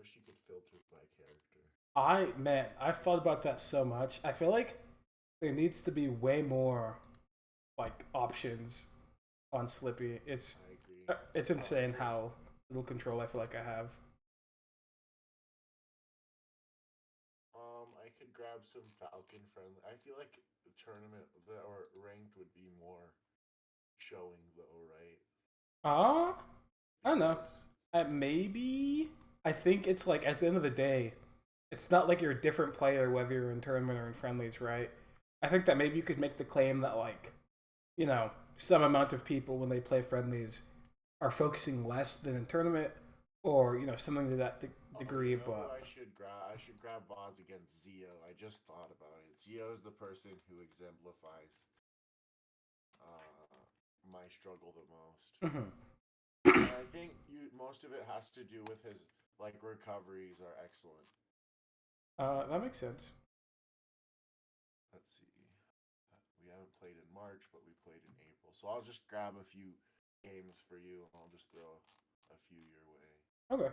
wish you could filter by character. I've thought about that so much. I feel like there needs to be way more like options on Slippy. I agree. It's insane how little control I feel like I have. I could grab some Falcon friendly. I feel like the tournament or ranked would be more showing though, right? Uh, I don't know. Because Maybe I think it's like at the end of the day, it's not like you're a different player whether you're in tournament or in friendlies, right? I think that maybe you could make the claim that like, some amount of people when they play friendlies are focusing less than in tournament, or something to that you degree. know who But I should grab? I should grab Vods against Zio. I just thought about it. Zio is the person who exemplifies my struggle the most. mhm. And I think most of it has to do with his like recoveries are excellent. That makes sense. Let's see. We haven't played in March, but we played in April. So I'll just grab a few games for you. I'll just throw a few your way. Okay.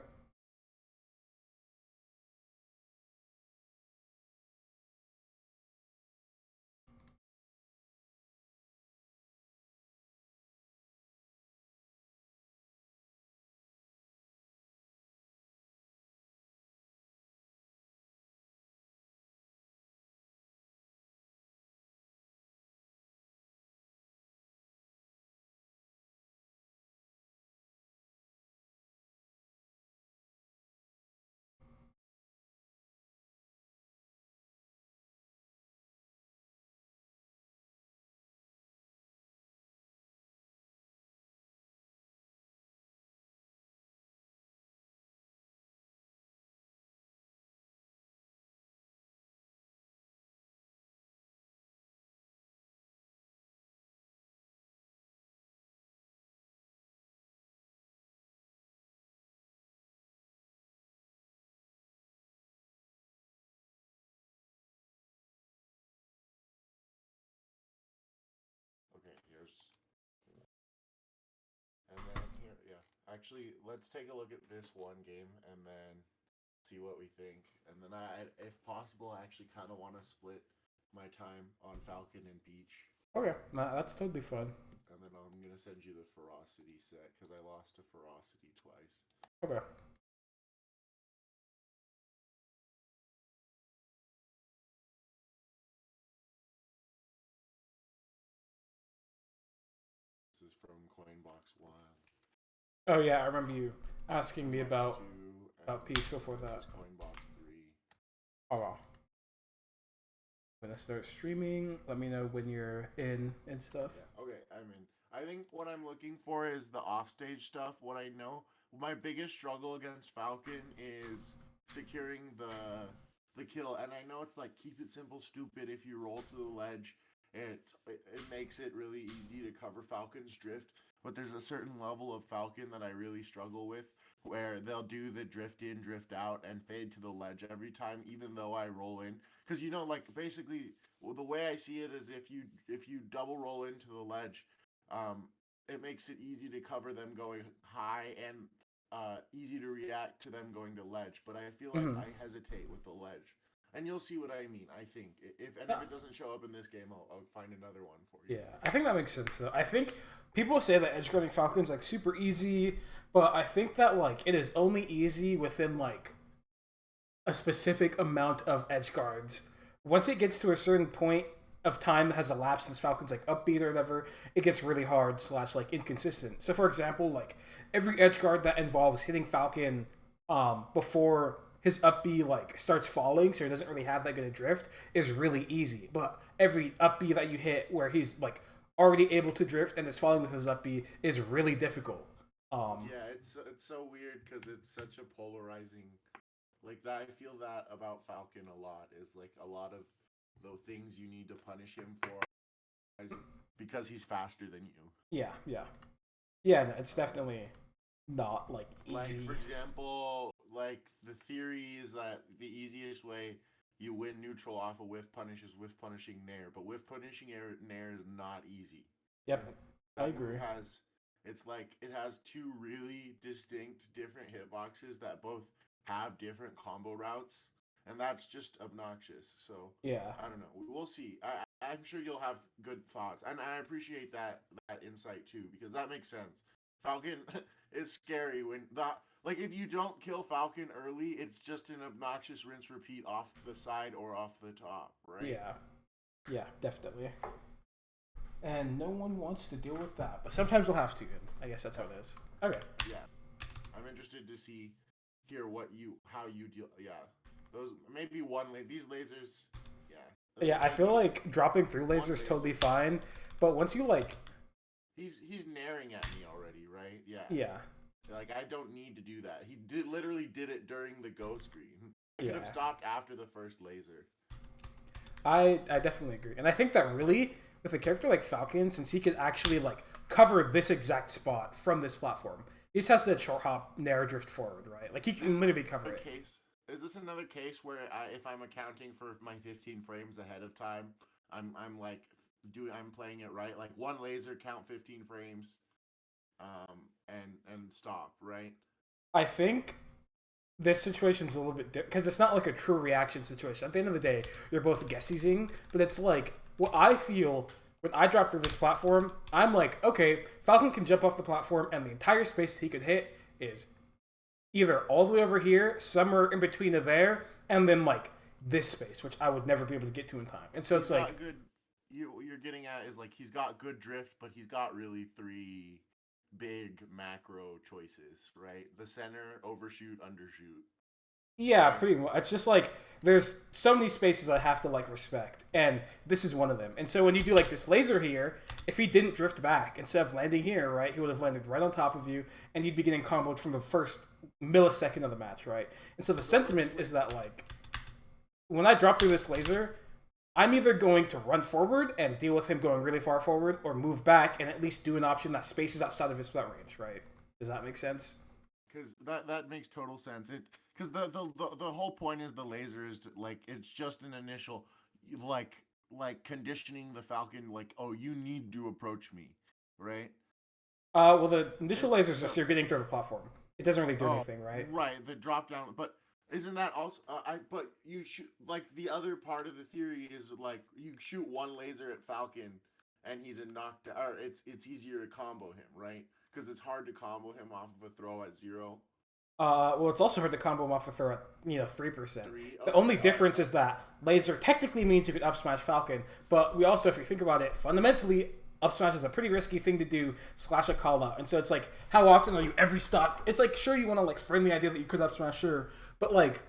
Okay, here's and then here, yeah. Actually, let's take a look at this one game and then see what we think. And then if possible, I actually kind of want to split my time on Falcon and Beach. Okay. Nah, that's totally fun. And then I'm gonna send you the Ferocity set because I lost to Ferocity twice. Okay. This is from Coinbox One. Oh yeah, I remember you asking me Coinbox about Two, and Peach before this that. is Coinbox Three. Oh wow. I'm gonna start streaming. Let me know when you're in and stuff. Yeah. Okay, I'm in. I think what I'm looking for is the offstage stuff. What I know, my biggest struggle against Falcon is securing the kill, and I know it's like keep it simple, stupid. If you roll to the ledge, it makes it really easy to cover Falcon's drift. But there's a certain level of Falcon that I really struggle with, where they'll do the drift in, drift out, and fade to the ledge every time, even though I roll in. Because like basically, well, the way I see it is if you double roll into the ledge, um, it makes it easy to cover them going high and easy to react to them going to ledge. But I feel like Mm-hmm. I hesitate with the ledge, and you'll see what I mean. I think if Yeah. it doesn't show up in this game, I'll find another one for you. Yeah, I think that makes sense though. I think people say that edge guarding Falcon's like super easy, but I think that like it is only easy within like a specific amount of edge guards. Once it gets to a certain point of time that has elapsed since Falcon's like upbeat or whatever, it gets really hard slash like inconsistent. So for example, like every edge guard that involves hitting Falcon before his up B like starts falling, so he doesn't really have that good a drift, is really easy. But every up B that you hit where he's like already able to drift and is falling with his up B is really difficult. Um, Yeah, it's so weird because it's such a polarizing like that. I feel that about Falcon a lot. Is like a lot of the things you need to punish him for because he's faster than you. yeah, yeah, yeah. No, it's definitely not like Like easy. for example, like the theory is that the easiest way you win neutral off a whiff punish is whiff punishing Nair, but whiff punishing Nair is not easy. Yep, I That move agree. has it's like it has two really distinct different hitboxes that both have different combo routes, and that's just obnoxious. So Yeah. I don't know. We'll see. I'm sure you'll have good thoughts, and I appreciate that insight too because that makes sense. Falcon is scary when that like if you don't kill Falcon early, it's just an obnoxious rinse repeat off the side or off the top, right? Yeah. Yeah, definitely. And no one wants to deal with that, but sometimes we'll have to. And I guess that's how it is. Okay. Yeah. I'm interested to hear how you deal. Yeah, those maybe these lasers. Yeah. Yeah, I feel like dropping through lasers is totally fine, but once you like, he's naring at me already, right? Yeah. yeah, Like I don't need to do that. He literally did it during the go screen. I could Yeah. have stopped after the first laser. I definitely agree, and I think that really with a character like Falcon, since he could actually like cover this exact spot from this platform, he just has to short hop, nair drift forward, right? Like he can literally cover it. Is this another case where if I'm accounting for my 15 frames ahead of time, I'm playing it right? Like one laser, count 15 frames, and stop, right? I think this situation's a little bit different because it's not like a true reaction situation. At the end of the day, you're both guessing, but it's like what I feel when I drop through this platform. I'm like, okay, Falcon can jump off the platform, and the entire space he could hit is either all the way over here, somewhere in between of there, and then like this space, which I would never be able to get to in time. And so it's like good. You're getting at is like he's got good drift, but he's got really three big macro choices, right? The center, overshoot, undershoot. yeah, pretty much. It's just like there's so many spaces I have to like respect, and this is one of them. And so when you do like this laser here, if he didn't drift back instead of landing here, right, he would have landed right on top of you, and you'd be getting comboed from the first millisecond of the match, right? And so the sentiment is that like when I drop through this laser, I'm either going to run forward and deal with him going really far forward, or move back and at least do an option that spaces outside of his threat range, right? Does that make sense? Because that makes total sense. Because the whole point is the laser is like it's just an initial like conditioning the Falcon like, oh, you need to approach me, right? Well, the initial laser is just you're getting through the platform. It doesn't really do anything, right? Right, the drop down, but isn't that also? But you shoot like the other part of the theory is like you shoot one laser at Falcon, and he's a knockdown. Or it's easier to combo him, right? Because it's hard to combo him off of a throw at 0. Well, it's also hard to combo him off a throw at 3%. Three. The only difference is that laser technically means you could up smash Falcon, but we also, if you think about it, fundamentally up smash is a pretty risky thing to do / a call out. And so it's like, how often are you every stock? It's like, sure, you want to like frame the idea that you could up smash, sure, but like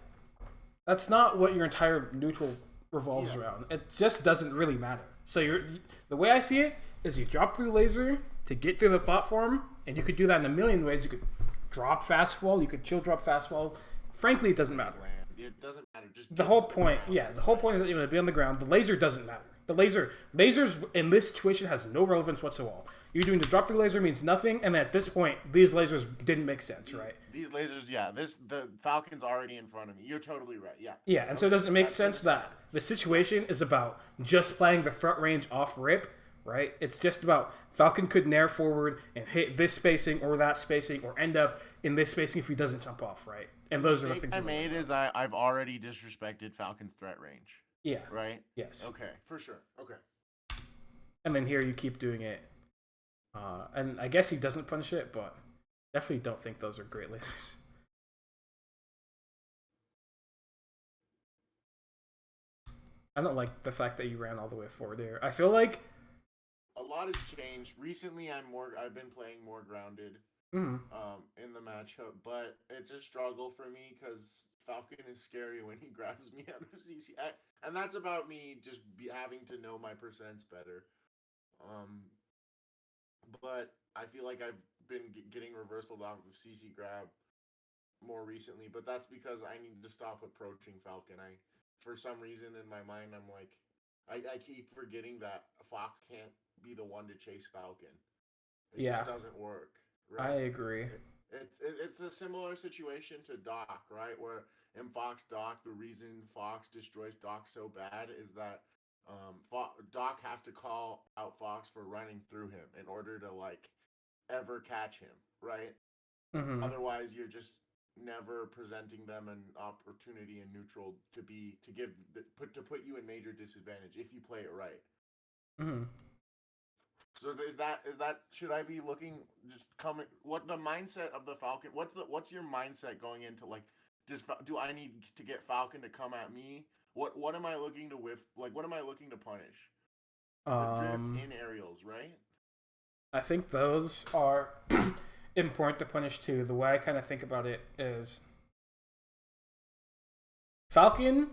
that's not what your entire neutral revolves around. It just doesn't really matter. So the way I see it is you drop through laser to get through the platform, and you could do that in a million ways. You could drop fast fall, you could chill drop fast fall. Frankly, it doesn't matter. It doesn't matter. Just the whole point, the whole point is that you're going to be on the ground. The laser doesn't matter. The lasers in this situation has no relevance whatsoever. You're doing the drop through laser means nothing, and at this point, these lasers didn't make sense, right? These lasers, the Falcon's already in front of me. You're totally right. Yeah. Yeah, and so it doesn't make sense that the situation is about just playing the front range off rip, right? It's just about Falcon could nair forward and hit this spacing or that spacing, or end up in this spacing if he doesn't jump off, right? And those are the things I made is I've already disrespected Falcon's threat range. Yeah. Right? Yes. Okay, for sure. Okay. And then here you keep doing it. And I guess he doesn't punish it, but definitely don't think those are great lasers. I don't like the fact that you ran all the way forward there. I feel like a lot has changed. Recently I've been playing more grounded in the matchup, but it's a struggle for me because Falcon is scary when he grabs me out of CC. And that's about me just having to know my percents better. But I feel like I've been getting reversaled off of CC grab more recently, but that's because I need to stop approaching Falcon. For some reason in my mind, I'm like, I keep forgetting that Fox can't be the one to chase Falcon. It just doesn't work. Right? I agree. It's a similar situation to Doc, right? Where in Fox Doc, the reason Fox destroys Doc so bad is that Doc has to call out Fox for running through him in order to like ever catch him, right? Mm-hmm. Otherwise, you're just never presenting them an opportunity in neutral to put you in major disadvantage if you play it right. Mm-hmm. So should I be looking just coming what the mindset of the Falcon? What's your mindset going into like do I need to get Falcon to come at me? What am I looking to whiff? Like what am I looking to punish? The drift in aerials, right? I think those are important to punish too. The way I kind of think about it is Falcon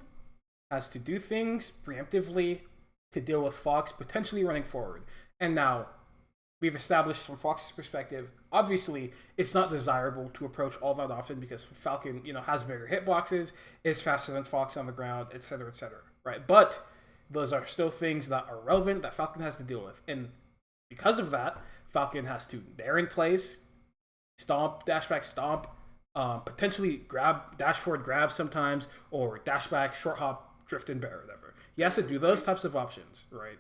has to do things preemptively to deal with Fox potentially running forward. And now, we've established from Fox's perspective, obviously, it's not desirable to approach all that often because Falcon, has bigger hitboxes, is faster than Fox on the ground, etc., right? But those are still things that are relevant that Falcon has to deal with. And because of that, Falcon has to nair in place, stomp, dash back, stomp, potentially dash forward grab sometimes, or dash back, short hop, drift in bear, whatever. He has to do those types of options, right?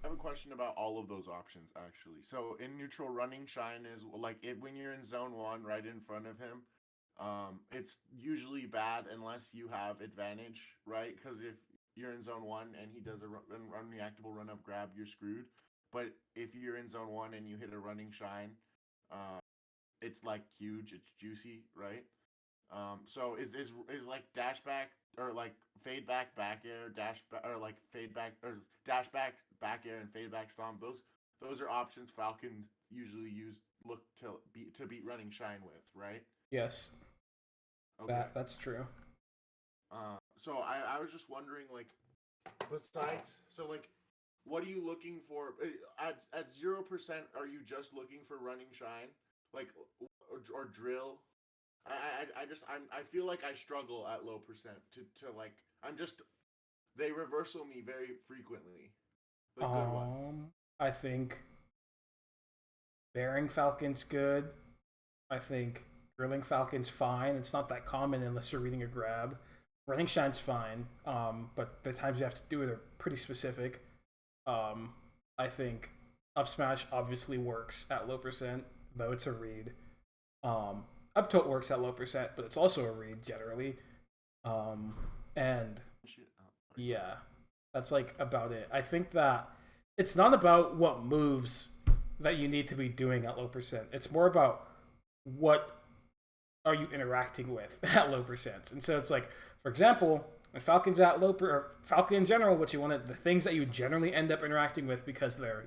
I have a question about all of those options, actually. So in neutral, running shine is like when you're in zone 1 right in front of him, it's usually bad unless you have advantage, right? Because if you're in zone 1 and he does a unreactable run up grab, you're screwed. But if you're in zone 1 and you hit a running shine, it's like huge, it's juicy, right? So is like dash back or like fade back air dash back or like fade back or dash back air and fade back stomp. Those are options Falcon usually look to beat running shine with, right? Yes. Okay. That's true. So I was just wondering like besides like what are you looking for at 0%? Are you just looking for running shine like or drill? I feel like I struggle at low percent to like they reversal me very frequently. The good ones. I think bearing Falcon's good. I think drilling Falcon's fine. It's not that common unless you're reading a grab. Running shine's fine. But the times you have to do it are pretty specific. I think up smash obviously works at low percent, though it's a read. Up tilt works at low percent, but it's also a read generally. And yeah, that's like about it. I think that it's not about what moves that you need to be doing at low percent. It's more about what are you interacting with at low percent. And so it's like, for example, when Falcon's at or Falcon in general, the things that you generally end up interacting with because they're,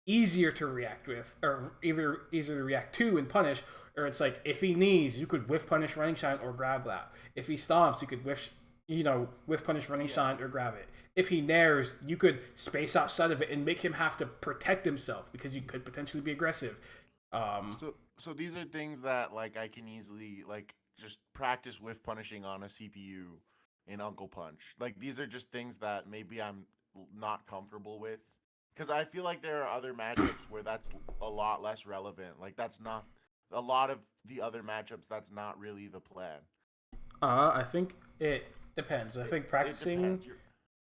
easier to react with, or either easier to react to and punish, or it's like if he knees, you could whiff punish running shine or grab that. If he stomps, you could whiff punish running shine or grab it. If he nairs, you could space outside of it and make him have to protect himself because you could potentially be aggressive. So these are things that like I can easily like just practice whiff punishing on a CPU in Uncle Punch. Like these are just things that maybe I'm not comfortable with. Because I feel like there are other matchups where that's a lot less relevant. Like that's not a lot of the other matchups. That's not really the plan. I think it depends. I think practicing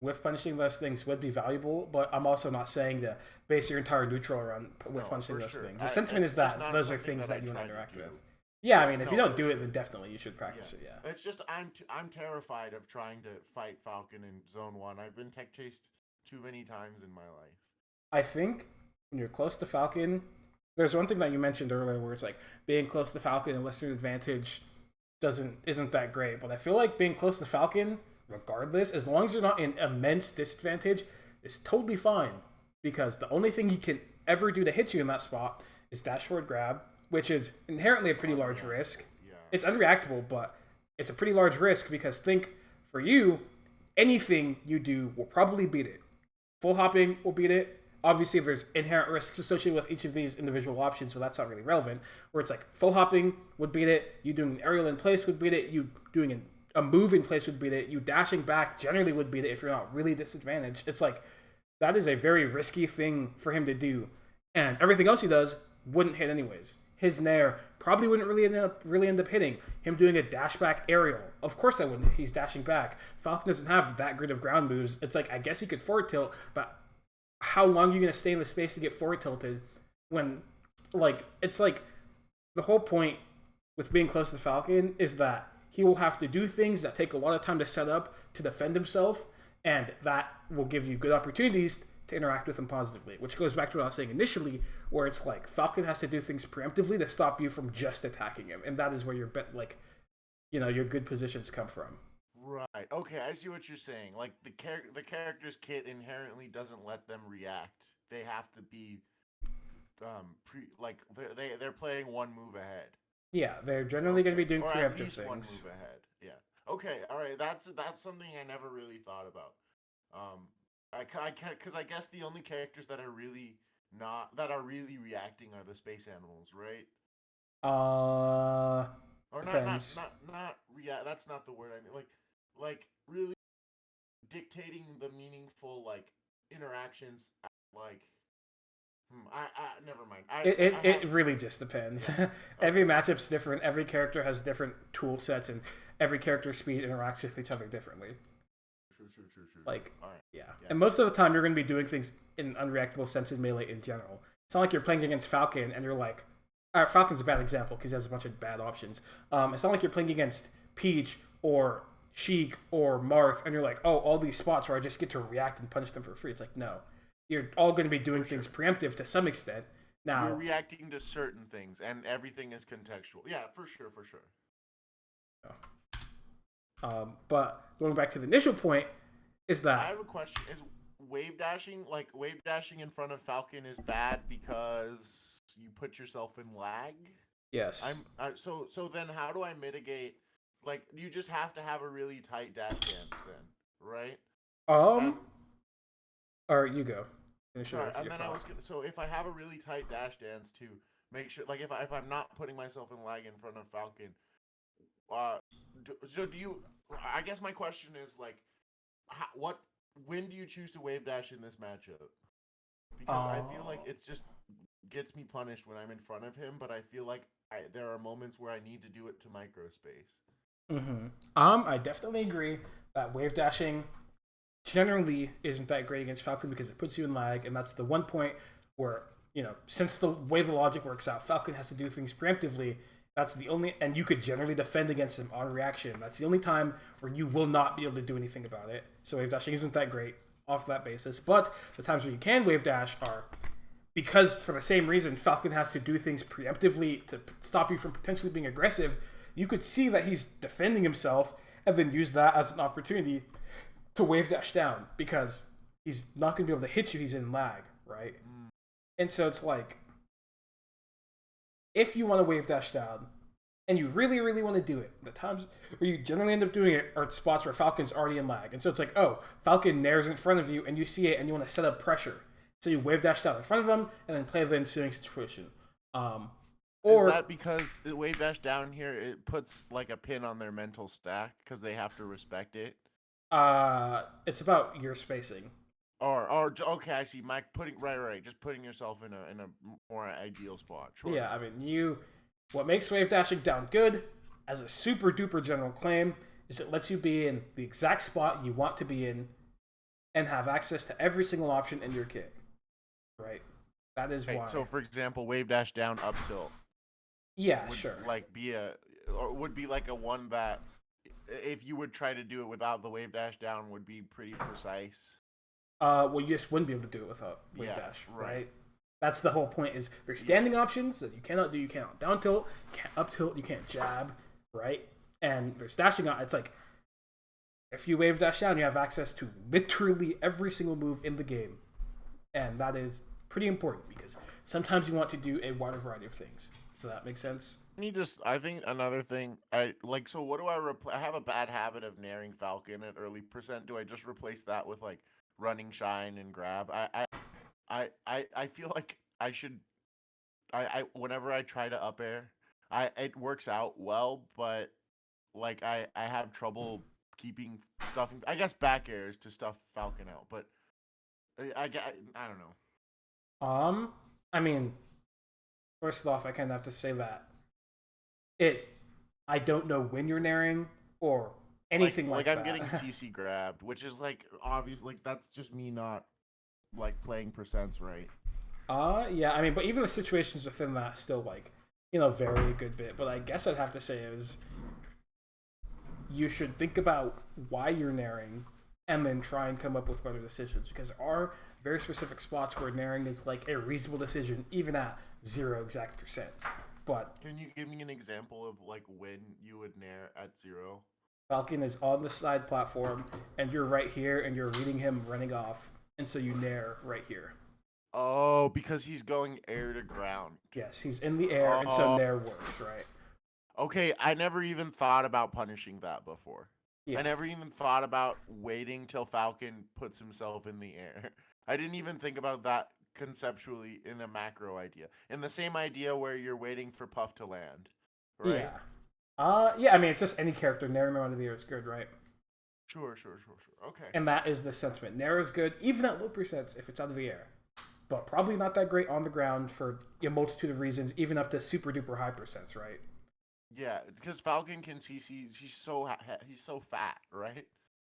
whiff punishing those things would be valuable, but I'm also not saying to base your entire neutral run whiff punishing those things. The sentiment is that those are things that you want to interact with. Yeah, I mean, if you don't do it, then definitely you should practice it. Yeah. It's just I'm terrified of trying to fight Falcon in Zone 1. I've been tech chased too many times in my life. I think when you're close to Falcon, there's one thing that you mentioned earlier where it's like being close to Falcon and listener advantage isn't that great. But I feel like being close to Falcon, regardless, as long as you're not in immense disadvantage, is totally fine. Because the only thing he can ever do to hit you in that spot is dash forward grab, which is inherently a pretty large risk. Yeah. It's unreactable, but it's a pretty large risk because think, for you, anything you do will probably beat it. Full hopping will beat it. Obviously, there's inherent risks associated with each of these individual options, but that's not really relevant. Where it's like full hopping would beat it, you doing an aerial in place would beat it, you doing a move in place would beat it, you dashing back generally would beat it if you're not really disadvantaged. It's like, that is a very risky thing for him to do. And everything else he does wouldn't hit anyways. His nair probably wouldn't really end up hitting. Him doing a dash back aerial, of course I wouldn't. He's dashing back. Falcon doesn't have that great of ground moves. It's like, I guess he could forward tilt, but how long are you going to stay in the space to get forward tilted when, like, it's like the whole point with being close to Falcon is that he will have to do things that take a lot of time to set up to defend himself, and that will give you good opportunities to interact with him positively, which goes back to what I was saying initially, where it's like Falcon has to do things preemptively to stop you from just attacking him, and that is where your your good positions come from. Right. Okay, I see what you're saying. Like the character's kit inherently doesn't let them react. They have to be they're playing one move ahead. Yeah, they're generally going to be doing or preemptive at least things. one move ahead. Yeah. Okay. All right. That's something I never really thought about. Because I guess the only characters that are really reacting are the space animals, right? Or Depends. not react. That's not the word I mean. Like really dictating the meaningful like interactions. Like, never mind. It really just depends. Yeah. Every matchup's different. Every character has different tool sets, and every character's speed interacts with each other differently. True. Like, All right. yeah. And most of the time, you're going to be doing things in unreactable sense in melee in general. It's not like you're playing against Falcon and you're like, Falcon's a bad example because he has a bunch of bad options. It's not like you're playing against Peach or Sheik or Marth and you're like, oh, all these spots where I just get to react and punish them for free. It's like, no. You're all going to be doing things preemptive to some extent. Now, you're reacting to certain things, and everything is contextual. Yeah, for sure. But going back to the initial point, is that I have a question: is wave dashing in front of Falcon is bad because you put yourself in lag? Yes. So then how do I mitigate? Like, you just have to have a really tight dash dance then, right? Or you go. Sorry, and then so if I have a really tight dash dance to make sure, like if I'm not putting myself in lag in front of Falcon, do you? I guess my question is like, when do you choose to wave dash in this matchup? Because I feel like it's just gets me punished when I'm in front of him, but I feel like there are moments where I need to do it to microspace. I definitely agree that wave dashing generally isn't that great against Falcon because it puts you in lag, and that's the one point where, since the way the logic works out, Falcon has to do things preemptively. That's the only, and you could generally defend against him on reaction. That's the only time where you will not be able to do anything about it. So wave dashing isn't that great off that basis. But the times where you can wave dash are because, for the same reason, Falcon has to do things preemptively to stop you from potentially being aggressive. You could see that he's defending himself and then use that as an opportunity to wave dash down because he's not going to be able to hit you. He's in lag, right? And so it's like, if you want to wave dash down and you really, really want to do it, the times where you generally end up doing it are spots where Falcon's already in lag. And so it's like, oh, Falcon nares in front of you and you see it and you want to set up pressure. So you wave dash down in front of him and then play the ensuing situation. Or is that because the wave dash down here, it puts like a pin on their mental stack because they have to respect it? It's about your spacing. Or okay, I see. Right. Just putting yourself in a more ideal spot. Sure. Yeah, I mean, what makes wave dashing down good, as a super duper general claim, is it lets you be in the exact spot you want to be in, and have access to every single option in your kit. Right. That is why. So, for example, wave dash down up tilt. Yeah, sure. Would be like a one that, if you would try to do it without the wave dash down, would be pretty precise. Well, you just wouldn't be able to do it without wave dash, right? That's the whole point. Is there's standing options that you cannot do. You cannot down tilt, you can't up tilt, you can't jab, right? And there's dashing on. It's like, if you wave dash down, you have access to literally every single move in the game, and that is pretty important because sometimes you want to do a wider variety of things. Does that make sense? I think another thing, so what do I have a bad habit of naring Falcon at early percent. Do I just replace that with like running shine and grab? I feel like I should, whenever I try to up air, it works out well, but like I have trouble keeping stuffing, I guess, back airs to stuff Falcon out, but I don't know. I mean, first off, I kind of have to say that I don't know when you're naring or anything like that. I'm getting CC grabbed, which is like obvious. Like that's just me not like playing percents right. Yeah. I mean, but even the situations within that still like vary a good bit. But I guess I'd have to say is you should think about why you're naring and then try and come up with better decisions, because there are very specific spots where naring is like a reasonable decision even at 0 exact percent. But can you give me an example of like when you would nair at 0? Falcon is on the side platform and you're right here and you're reading him running off, and so you nair right here. Oh, because he's going air to ground. Yes, he's in the air, and so nair works, right? Okay, I never even thought about punishing that before. Yeah. I never even thought about waiting till Falcon puts himself in the air. I didn't even think about that conceptually in a macro idea. In the same idea where you're waiting for Puff to land, right? Yeah. I mean, it's just any character. Nairing them out of the air is good, right? Sure. Okay. And that is the sentiment. Nair is good, even at low percents, if it's out of the air. But probably not that great on the ground for a multitude of reasons, even up to super duper high percents, right? Yeah, because Falcon can CC. He's so fat, right?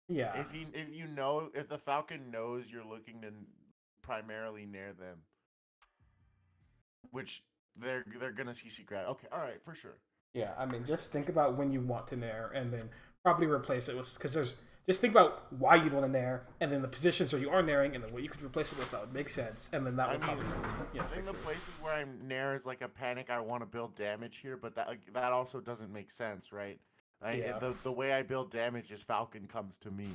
Yeah. If the Falcon knows you're looking to primarily nair them, which they're gonna CC grab. Okay, all right, for sure. Yeah, I mean, just think about when you want to nair, and then probably replace it with, because just think about why you'd want to nair, and then the positions where you are nairing, and then what you could replace it with. That would make sense, and then that would probably fix it. The places where I nair is like a panic. I want to build damage here, but that also doesn't make sense, right? The way I build damage is Falcon comes to me,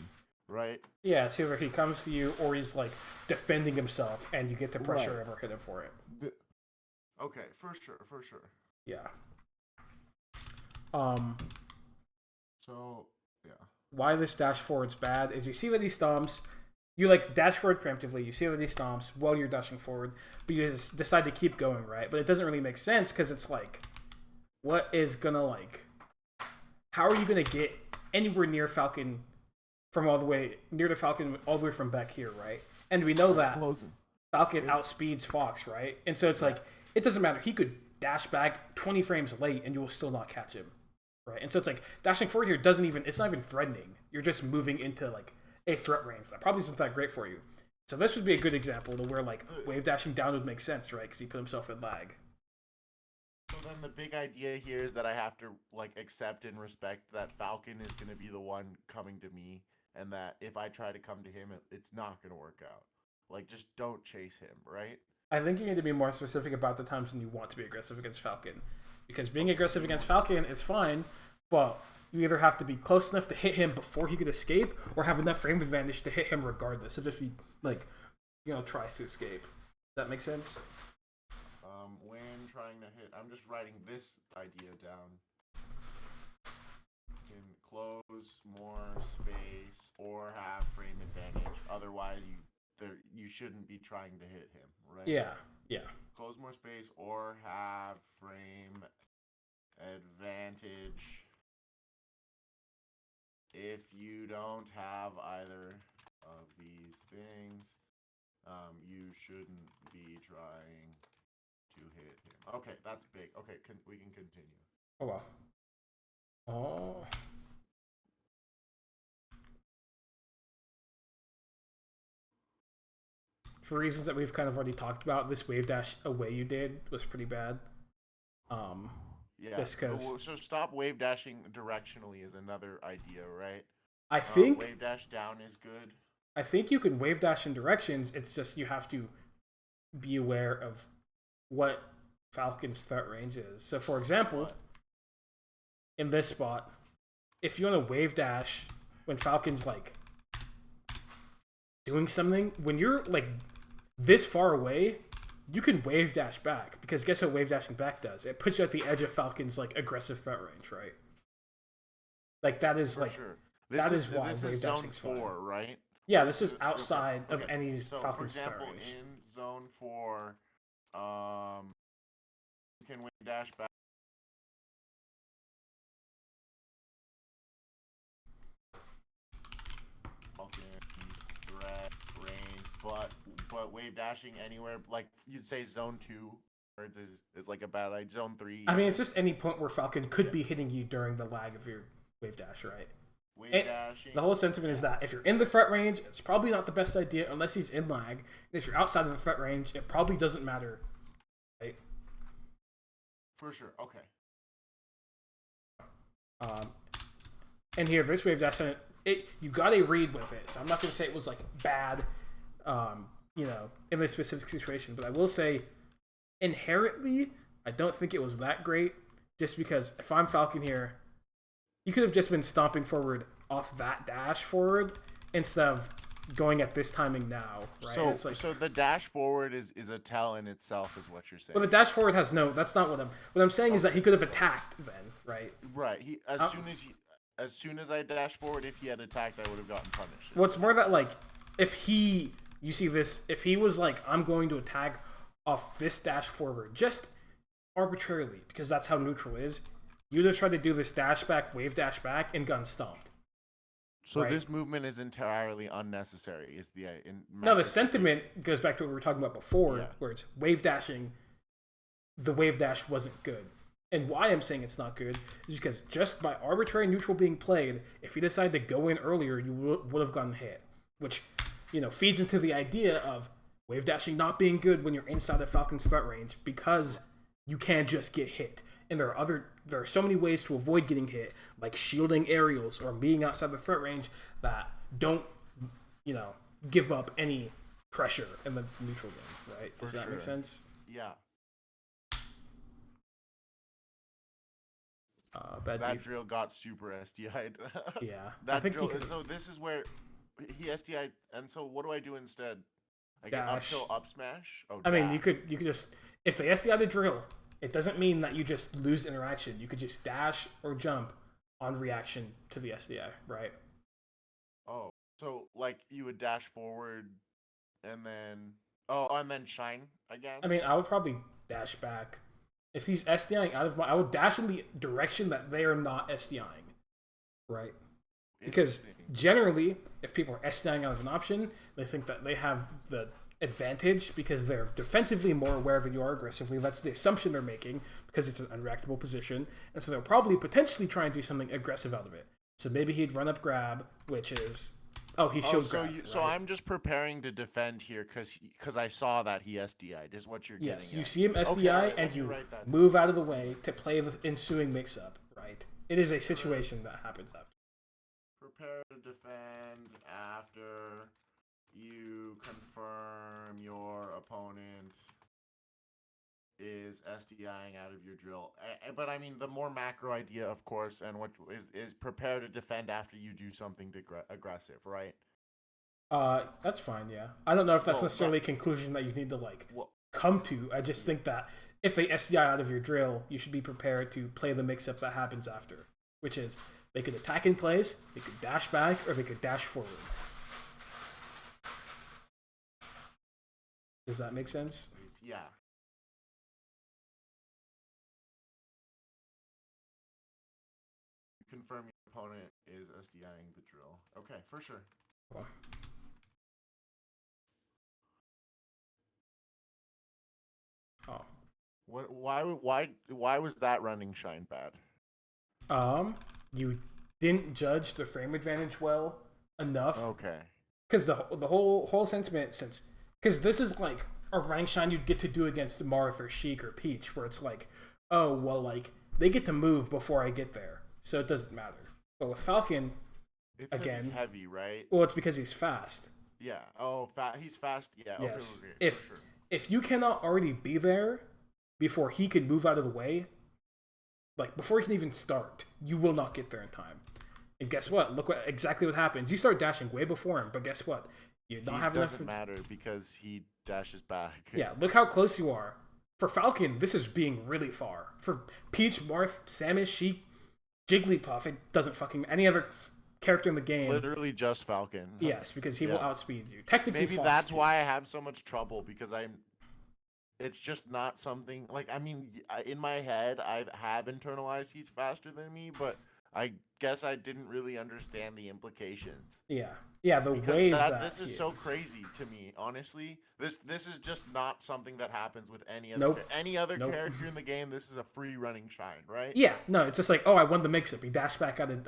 right? Yeah, it's either he comes to you or he's like defending himself, and you get to pressure ever hit him for it. Okay, for sure. Yeah. So yeah. Why this dash forward's bad is you see that he stomps, you like dash forward preemptively, you see that he stomps while you're dashing forward, but you just decide to keep going, right? But it doesn't really make sense because it's like, what is gonna like, how are you gonna get anywhere near Falcon from all the way near to Falcon all the way from back here, right? And we know that Falcon outspeeds Fox, right? And so it's like, it doesn't matter. He could dash back 20 frames late and you will still not catch him. Right, and so it's like dashing forward here it's not even threatening. You're just moving into like a threat range. That probably isn't that great for you. So this would be a good example to where like wave dashing down would make sense, right? Because he put himself in lag. So then the big idea here is that I have to like accept and respect that Falcon is going to be the one coming to me, and that if I try to come to him, it's not going to work out. Like, just don't chase him, right? I think you need to be more specific about the times when you want to be aggressive against Falcon. Because being aggressive against Falcon is fine, but you either have to be close enough to hit him before he could escape, or have enough frame advantage to hit him regardless of if he tries to escape. Does that make sense? When trying to hit, I'm just writing this idea down. Can close more space or have frame advantage. Otherwise, you shouldn't be trying to hit him, right? Yeah. Close more space or have frame advantage. If you don't have either of these things, you shouldn't be trying to hit him. Okay, that's big. Okay, we can continue. Oh, wow. Oh. For reasons that we've kind of already talked about, this wave dash away you did was pretty bad. Yeah. Just because. So stop wave dashing directionally is another idea, right? I think wave dash down is good. I think you can wave dash in directions. It's just you have to be aware of what Falcon's threat range is. So, for example, in this spot, if you want to wave dash when Falcon's like doing something, when you're like this far away, you can wave dash back, because guess what wave dashing back does? It puts you at the edge of Falcon's like aggressive threat range, right? Like that is like sure. That is why this wave is dashing's zone 4, fine. right? Yeah, this is outside of any so Falcon's for example, threat range. in zone 4, you can wave dash back. Threat range, but wave dashing anywhere, like you'd say zone 2 is like a bad idea. Zone 3. I mean, it's just any point where Falcon could be hitting you during the lag of your wave dash, right? Wave dashing. The whole sentiment is that if you're in the threat range, it's probably not the best idea unless he's in lag. And if you're outside of the threat range, it probably doesn't matter, right? For sure. Okay. And here, this wave dash, you got a read with it. So I'm not going to say it was like bad, in this specific situation. But I will say, inherently, I don't think it was that great. Just because if I'm Falcon here, you could have just been stomping forward off that dash forward instead of going at this timing now, right? So the dash forward is a tell in itself, is what you're saying. Well, the dash forward has no. That's not what I'm saying is that he could have attacked then, right? Right. As soon as I dash forward, if he had attacked, I would have gotten punished. Well, it's more that like if he was like, I'm going to attack off this dash forward just arbitrarily because that's how neutral is, you'd have tried to do this dash back, wave dash back, and gotten stomped. So this movement is entirely unnecessary. Is the no? The sentiment goes back to what we were talking about before, where it's wave dashing. The wave dash wasn't good, and why I'm saying it's not good is because just by arbitrary neutral being played, if you decided to go in earlier, you would have gotten hit, which feeds into the idea of wave dashing not being good when you're inside the Falcon's threat range because you can't just get hit. And there are so many ways to avoid getting hit, like shielding aerials or being outside the threat range that don't, give up any pressure in the neutral game, right? Does that make sense? Yeah. That drill got super SDI'd. Yeah. So this is where he SDI'd, and so what do I do instead? I get up smash? Oh, I mean, you could just, if they SDI the drill, it doesn't mean that you just lose interaction. You could just dash or jump on reaction to the SDI, right? Oh, so like you would dash forward and then shine again? I mean, I would probably dash back. If he's SDIing I would dash in the direction that they are not SDIing, right? Because generally, if people are SDIing out of an option, they think that they have the advantage because they're defensively more aware than you are aggressively. That's the assumption they're making because it's an unreactable position. And so they'll probably potentially try and do something aggressive out of it. So maybe he'd run up grab, which is... he showed grab. So I'm just preparing to defend here because I saw that he SDI'd is what you're getting Yes, at. you see him SDI and you move out of the way to play the ensuing mix-up, right? It is a situation that happens after. Prepare to defend after you confirm your opponent is SDIing out of your drill. But I mean, the more macro idea, of course, and what is prepare to defend after you do something aggressive, right? That's fine, yeah. I don't know if that's necessarily a conclusion that you need to come to. I just think that if they SDI out of your drill, you should be prepared to play the mix-up that happens after, which is they could attack in place, they could dash back, or they could dash forward. Does that make sense? Yeah. Confirm your opponent is SDIing the drill. Okay, for sure. Oh. Why was that running shine bad? You didn't judge the frame advantage well enough. Okay. Because the whole sentiment, because this is like a rank shine you'd get to do against Marth or Sheik or Peach, where it's like, oh well, like they get to move before I get there, so it doesn't matter. But with Falcon, it's again, he's heavy, right? Well, it's because he's fast. Yeah. Oh, he's fast. Yeah. Yes. Okay, if you cannot already be there before he can move out of the way, like before he can even start, you will not get there in time. And guess what? Look exactly what happens. You start dashing way before him, but guess what? You don't have enough. It doesn't matter because he dashes back. Yeah, look how close you are. For Falcon, this is being really far. For Peach, Marth, Samus, Sheik, Jigglypuff, it doesn't fucking any other character in the game. Literally just Falcon. Yes, because he will outspeed you. Technically, maybe that's why I have so much trouble because it's just not something like in my head I have internalized he's faster than me, but I guess I didn't really understand the implications. Yeah, the because ways that this is so crazy to me. Honestly, this is just not something that happens with any other character in the game. This is a free running shine, right? Yeah, no, it's just like, oh, I won the mix up. He dashed back out of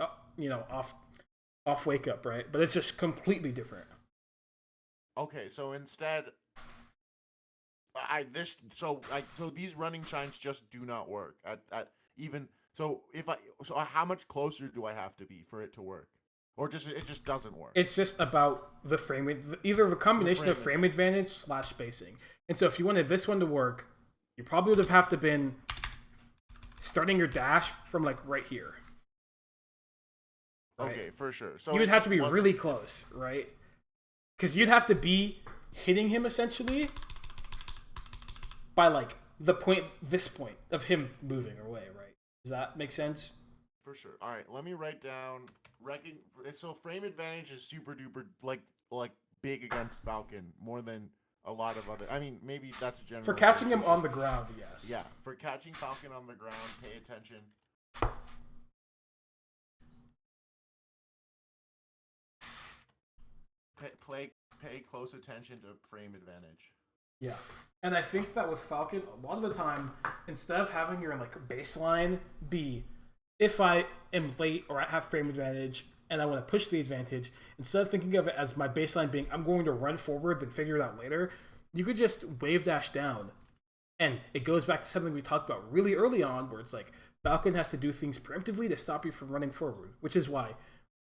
off wake up, right? But it's just completely different. Okay, so instead, so these running shines just do not work at even so how much closer do I have to be for it to work, or just it just doesn't work? It's just about the either the combination of frame advantage / spacing. And so if you wanted this one to work, you probably would have to been starting your dash from like right here. Right? Okay, for sure. So you would have to be really close, right? Because you'd have to be hitting him essentially by like this point of him moving away, right? Does that make sense? For sure. All right, let me write down. So frame advantage is super duper like big against Falcon more than a lot of other. I mean, maybe that's a general. For catching him on the ground, yes. Yeah, for catching Falcon on the ground, pay attention. Pay close attention to frame advantage. Yeah, and I think that with Falcon, a lot of the time, instead of having your like baseline be, if I am late or I have frame advantage and I want to push the advantage, instead of thinking of it as my baseline being I'm going to run forward then figure it out later, you could just wave dash down. And it goes back to something we talked about really early on, where it's like Falcon has to do things preemptively to stop you from running forward, which is why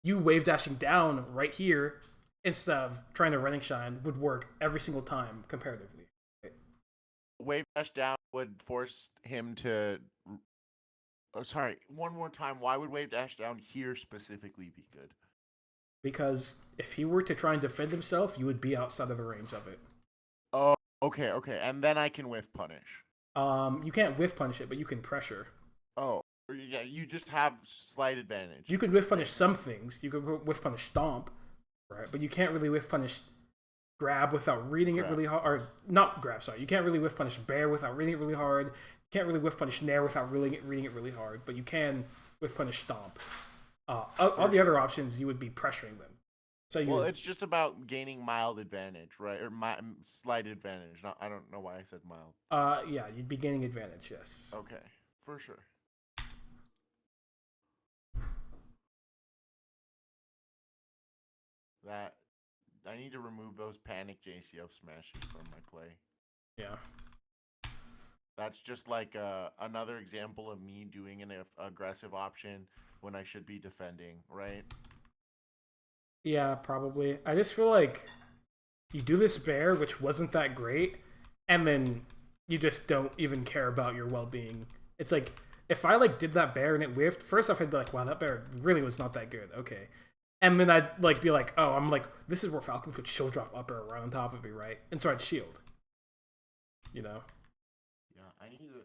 you wave dashing down right here instead of trying to running shine would work every single time comparatively. Right? Wave dash down would force him to. Oh, sorry, one more time. Why would wave dash down here specifically be good? Because if he were to try and defend himself, you would be outside of the range of it. Oh, okay, and then I can whiff punish. You can't whiff punish it, but you can pressure. Oh, yeah, you just have slight advantage. You could whiff punish some things. You could whiff punish stomp, right? But you can't really whiff punish grab without reading it really hard. Or not grab, sorry. You can't really whiff punish bear without reading it really hard. You can't really whiff punish nair without reading it really hard. But you can whiff punish stomp. All the other options, you would be pressuring them. So it's just about gaining mild advantage, right? Or slight advantage. I don't know why I said mild. Yeah, you'd be gaining advantage, yes. Okay, for sure. That I need to remove those panic JCF smashes from my play. Yeah. That's just like another example of me doing an aggressive option when I should be defending, right? Yeah, probably. I just feel like you do this bear, which wasn't that great, and then you just don't even care about your well-being. It's like, if I like did that bear and it whiffed, first off I'd be like, wow, that bear really was not that good. Okay. And then I'd like be like, oh, I'm like, this is where Falcon could shield drop up or around on top of me, right? And so I'd shield. You know? Yeah, I need to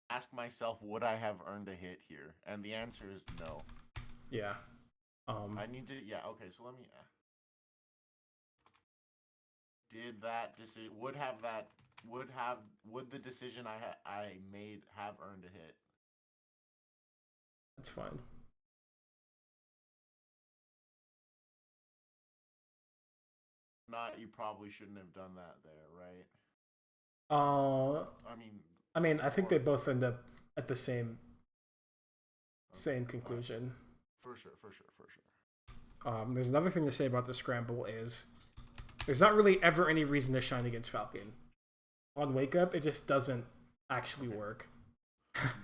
ask myself, would I have earned a hit here? And the answer is no. Yeah. I need to, yeah, okay, so let me, did that decision, would the decision I made have earned a hit? That's fine. Not, you probably shouldn't have done that there, right? I mean, I think they both end up at the same conclusion. For sure. There's another thing to say about the scramble is there's not really ever any reason to shine against Falcon. On Wake Up, it just doesn't actually work.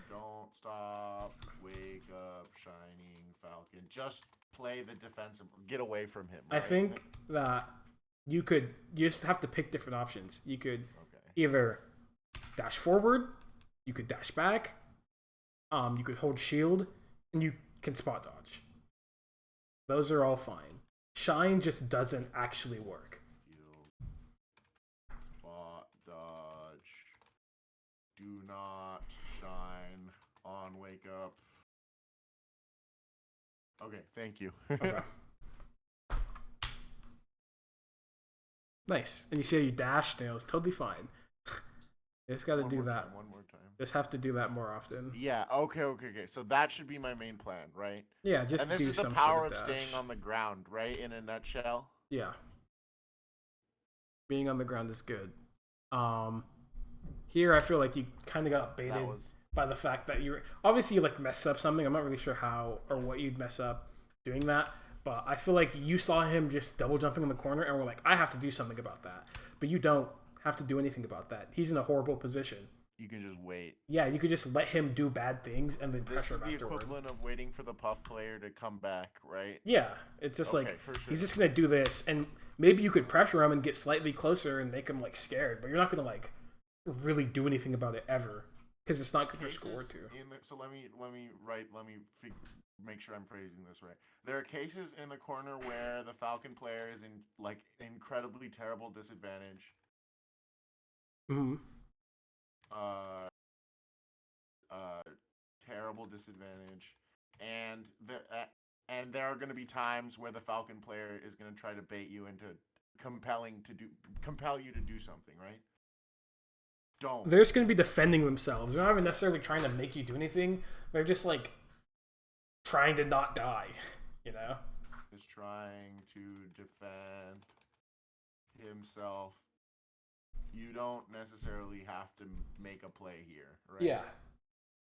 Don't stop, wake up, shining Falcon. Just play the defensive, get away from him. Right? I think that you just have to pick different options. You could either dash forward, you could dash back, you could hold shield, and you can spot dodge. Those are all fine. Shine just doesn't actually work. Spot dodge. Do not shine on Wake Up. Okay, thank you. Okay. Nice. And you see how you dashed, and it was totally fine. You just got to do that. One more time. Just have to do that more often. Yeah, okay. So that should be my main plan, right? Yeah, just do some sort of dash. And this is the power of staying on the ground, right? In a nutshell? Yeah. Being on the ground is good. Here I feel like you kind of got baited by the fact that you obviously you like mess up something. I'm not really sure how or what you'd mess up doing that, but I feel like you saw him just double jumping in the corner and were like, I have to do something about that. But you don't have to do anything about that. He's in a horrible position. You can just wait. Yeah, you could just let him do bad things and then pressure him This is the afterward. equivalent of waiting for the puff player to come back, right? Yeah, it's just Okay, like for sure. he's just gonna do this, and maybe you could pressure him and get slightly closer and make him like scared, but you're not gonna like really do anything about it ever because it's not good to score to. So let me make sure I'm phrasing this right. There are cases in the corner where the Falcon player is in like incredibly terrible disadvantage. Mm-hmm. Terrible disadvantage, and there are going to be times where the Falcon player is going to try to bait you into compel you to do something, right? Don't. They're just going to be defending themselves. They're not even necessarily trying to make you do anything. They're just like trying to not die, you know? Is trying to defend himself. You don't necessarily have to make a play here, right? Yeah.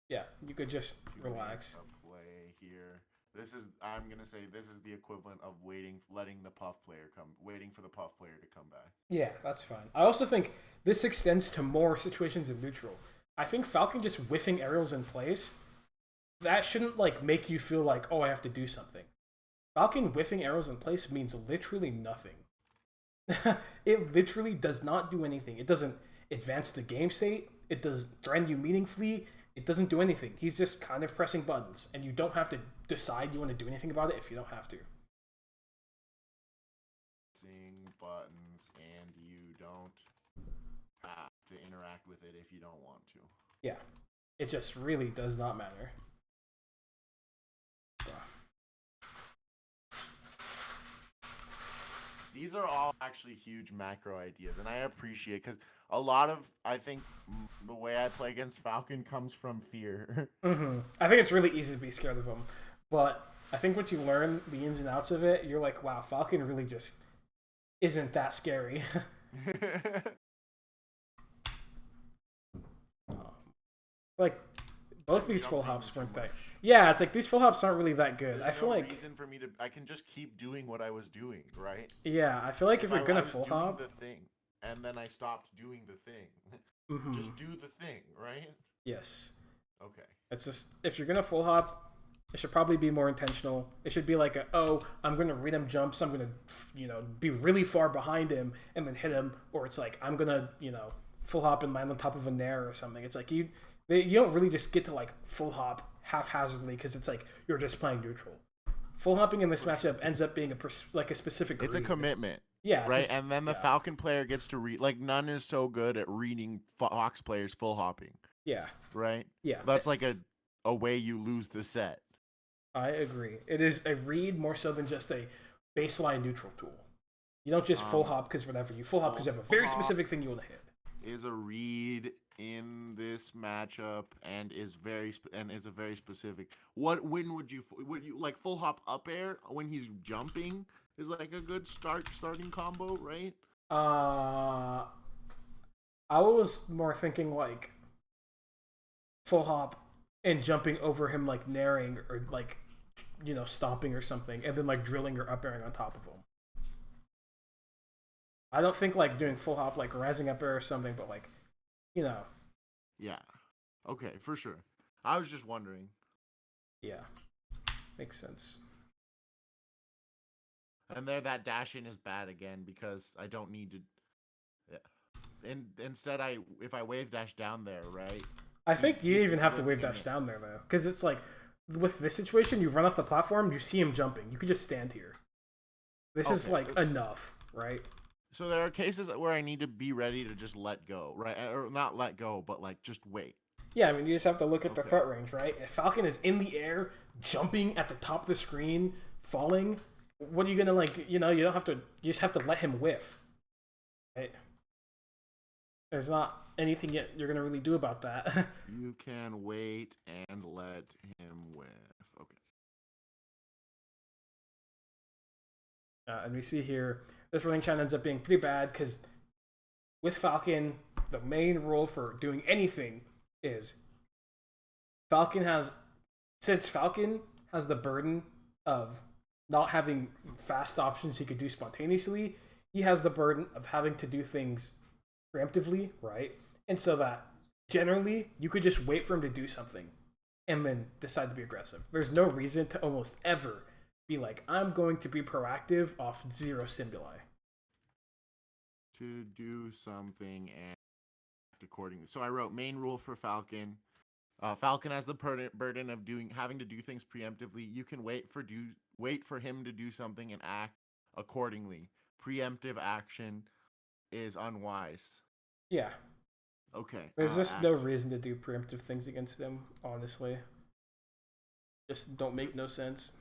Yeah, you could just relax. Make a play here. I'm gonna say this is the equivalent of waiting for the puff player to come back. Yeah, that's fine. I also think this extends to more situations in neutral. I think Falcon just whiffing aerials in place, that shouldn't like make you feel like, oh, I have to do something. Falcon whiffing arrows in place means literally nothing. It literally does not do anything. It doesn't advance the game state. It doesn't threaten you meaningfully. It doesn't do anything. He's just kind of pressing buttons, and you don't have to decide you want to do anything about it if you don't have to. Pressing buttons, and you don't have to interact with it if you don't want to. Yeah, it just really does not matter. These are all actually huge macro ideas, and I appreciate because a lot of I think the way I play against Falcon comes from fear. Mm-hmm. I think it's really easy to be scared of him, but I think once you learn the ins and outs of it, you're like, wow, Falcon really just isn't that scary. Like both these full hops weren't that. Yeah, it's like these full hops aren't really that good. There's I feel no like reason for me to. I can just keep doing what I was doing, right? yeah, I feel like if you're gonna I was full doing hop, the thing, and then I stopped doing the thing. mm-hmm. Just do the thing, right? Yes. Okay. It's just if you're gonna full hop, it should probably be more intentional. It should be like I'm gonna read him jumps. I'm gonna be really far behind him and then hit him, or it's like I'm gonna full hop and land on top of a nair or something. It's like you don't really just get to like full hop haphazardly because it's like you're just playing neutral. Full hopping in this matchup ends up being a specific. It's a commitment. Yeah, right. And then the Falcon player gets to read. Like none is so good at reading Fox players full hopping. Yeah. Right. Yeah. That's like a way you lose the set. I agree. It is a read more so than just a baseline neutral tool. You don't just full hop because whatever. You full hop because you have a very specific thing you want to hit. Is a read in this matchup and is a very specific. When would you like full hop up air when he's jumping is like a good starting combo, right? I was more thinking like full hop and jumping over him like nairing or like stomping or something and then like drilling or up airing on top of him. I don't think like doing full hop like rising up air or something, but like Yeah. Okay, for sure. I was just wondering. Yeah. Makes sense. And there that dash in is bad again because I don't need to. Yeah. And instead if I wave dash down there, right? I think you even have to wave dash down there though, because it's like with this situation, you run off the platform, you see him jumping, you could just stand here. This is like enough, right? So there are cases where I need to be ready to just let go, right? Or not let go, but like just wait. Yeah, I mean, you just have to look at the threat range, right? If Falcon is in the air, jumping at the top of the screen, falling, what are you gonna like? You don't have to. You just have to let him whiff, right? There's not anything yet you're gonna really do about that. You can wait and let him whiff. Okay. And we see here, this running chant ends up being pretty bad because with Falcon, the main rule for doing anything is Falcon has the burden of not having fast options he could do spontaneously, he has the burden of having to do things preemptively, right? And so that generally you could just wait for him to do something and then decide to be aggressive. There's no reason to almost ever be like, I'm going to be proactive off zero stimuli. To do something and act accordingly. So I wrote main rule for Falcon. Falcon has the burden of having to do things preemptively. You can wait for him to do something and act accordingly. Preemptive action is unwise. Yeah. Okay. There's just no reason to do preemptive things against him, honestly. Just don't make no sense.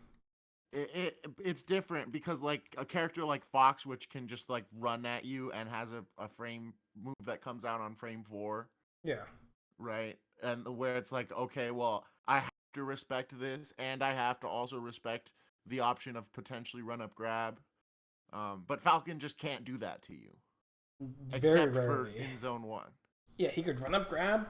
It's different because like a character like Fox, which can just like run at you and has a frame move that comes out on frame 4. Yeah. Right. And where it's like, okay, well, I have to respect this, and I have to also respect the option of potentially run up grab. But Falcon just can't do that to you, Very except rarely. for in zone 1. Yeah, he could run up grab,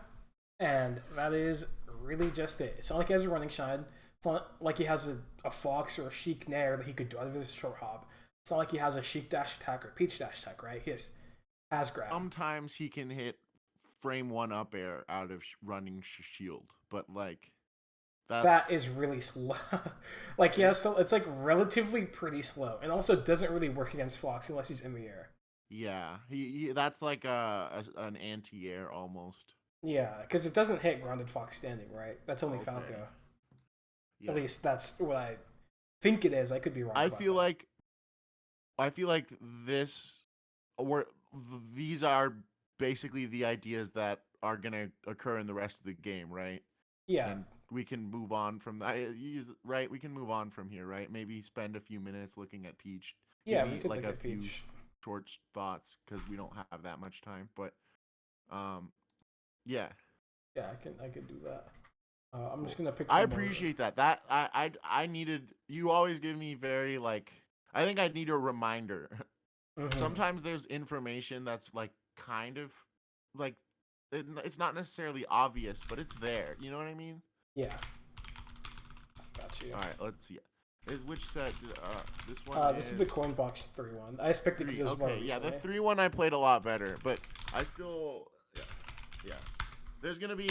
and that is really just it. It's not like he has a running shine. It's not like he has a Fox or a Sheik Nair that he could do out of his short hop. It's not like he has a Sheik dash attack or Peach dash attack, right? He has grab. Sometimes he can hit frame 1 up air out of running shield, but like that is really slow. Like he has so it's like relatively pretty slow, and also doesn't really work against Fox unless he's in the air. Yeah, he that's like an anti-air almost. Yeah, because it doesn't hit grounded Fox standing, right? That's only Okay. Falco. Yeah. At least that's what I think it is. I could be wrong. I feel like these are basically the ideas that are gonna occur in the rest of the game, right? Yeah. And we can move on from that. Right? We can move on from here, right? Maybe spend a few minutes looking at Peach. Yeah, Maybe we could like look a at few Peach. short thoughts because we don't have that much time. But, yeah. Yeah, I can do that. I'm just gonna pick. I appreciate that. That I needed. You always give me very like. I think I need a reminder. Mm-hmm. Sometimes there's information that's like kind of like it's not necessarily obvious, but it's there. You know what I mean? Yeah. Got you. All right, let's see. Which set? This one. This is the coin box 3-1. I expected because it was more recently. Yeah, the 3-1 I played a lot better, but I still. Yeah. There's gonna be.